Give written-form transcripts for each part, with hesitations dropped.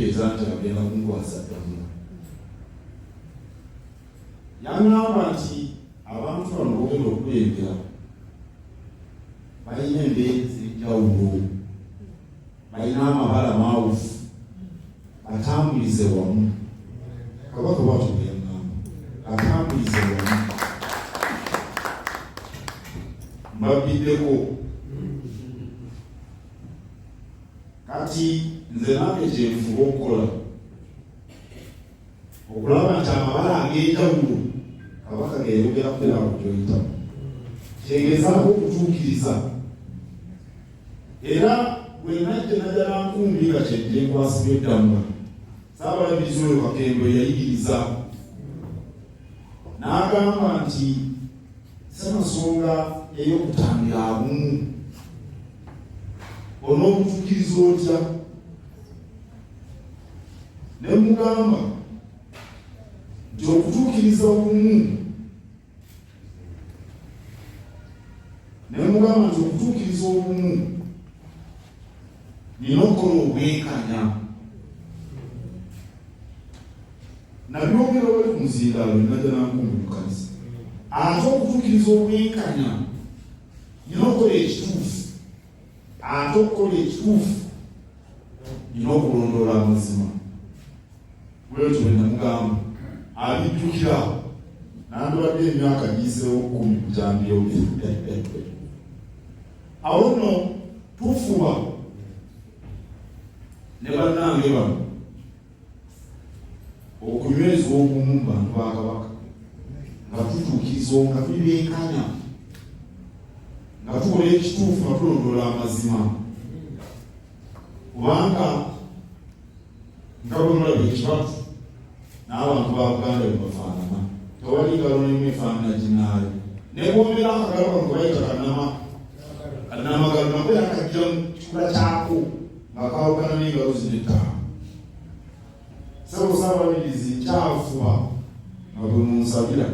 kitegeeza nti agenda kunkwasa Ddamula. Yaŋŋamba nti abantu bano bogenda okulengera balina embeera ez'enjawulo, balina amabala maawufu, batambulize wamu. Kabaka bw'atyo bwe yaŋŋamba, batambulize wamu. Mbabiddeko kati nze nange kyenfuba okukola okulaba nti amabala ag'enjawulo Kabaka geeyogera kulawo gy'oyitamu, kyegezaako okutuukiriza. Era bwe najja najala nkumbi nga kyejja enkwasibwa Ddamula, Ssaabalabirizi oyo Kakembo yayigiriza n'agamba nti ssemasonga ey'okutambira abumu onoobutuukiriza otya? Ne mugamba nti okutuukiriza obumu, nina okukola obwenkanya. Nabyogera bali ku muzindaalo najja nankumbi mu kanisa. Ate okutuukiriza obwenkanya nina okukola ekituufu. Ate okukola ekituufu nina okulondoola amazima. Bwetyo bwe namugamba abijjukira nandibadde emyaka giyiseewo 10 ku kyambyoge. Awo nno tufuba ne bannange bano okunyweza obumu mu bantu ba Kabaka, nga tutuukiriza, nga tuli benkanya, nga tukola ekituufu, nga tulondoola amazima. Kubanga nga bwe mulaba ekibatu n'abantu ba Buganda bwe bafaanana, tewali ngalo n'emu efaanana ginnaayo. Ne bwomera akagalo kano kwe bayita kannamagalo, nako yakajja mu kikula kyako nga kawukana n'engalo zino ettaano. Ssaabalabirizi nkyafuba nga bwe munsabira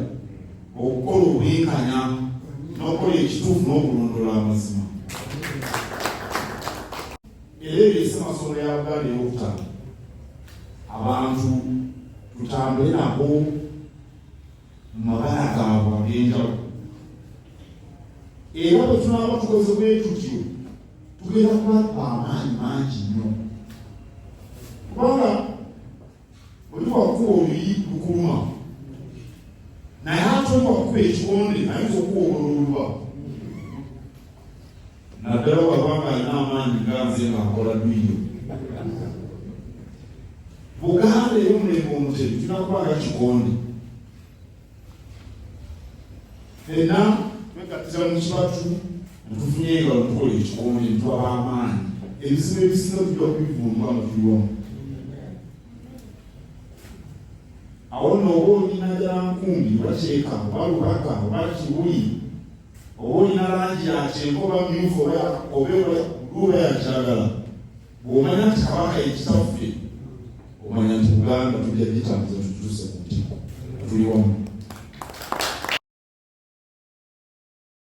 okukola obwenkanya n'okukola ekituufu n'okulondoola amazima. Era ebyo Ssaabasajja ya Buganda ey'okutaano, abantu tutambule nabo mu mabala gaabwe ag'enjawulo. Era bwe tunaaba tukoze bwe tutyo tugenda kulaba amaanyi mangi nnyo. Kubanga oli wakuba oluyi lukuluma, naye ate oli wakuba ekikonde ayinza okuwomololwa. Naddala wabanga alina amaanyi ganze ng'akola lwiyo. Buganda ey'omulembe omuteri tulina kuba nga kikonde. Ffenna twegattira mu kibatu netufunye engalo tukola ekikonde netwaba amaanyi. Ebizibu ebisinga tujja kubivumba nga tuli wamu. Awo nno oba olina jankumbi oba kyeka oba lubaka oba kibuyi oba olina langi ya kyenvu oba myufu oba yakyagala, bw'omanya nti Kabaka ekitaffe omanya nti Buganda tujja gitambuza tutuuse ku ntikko tuli wamu.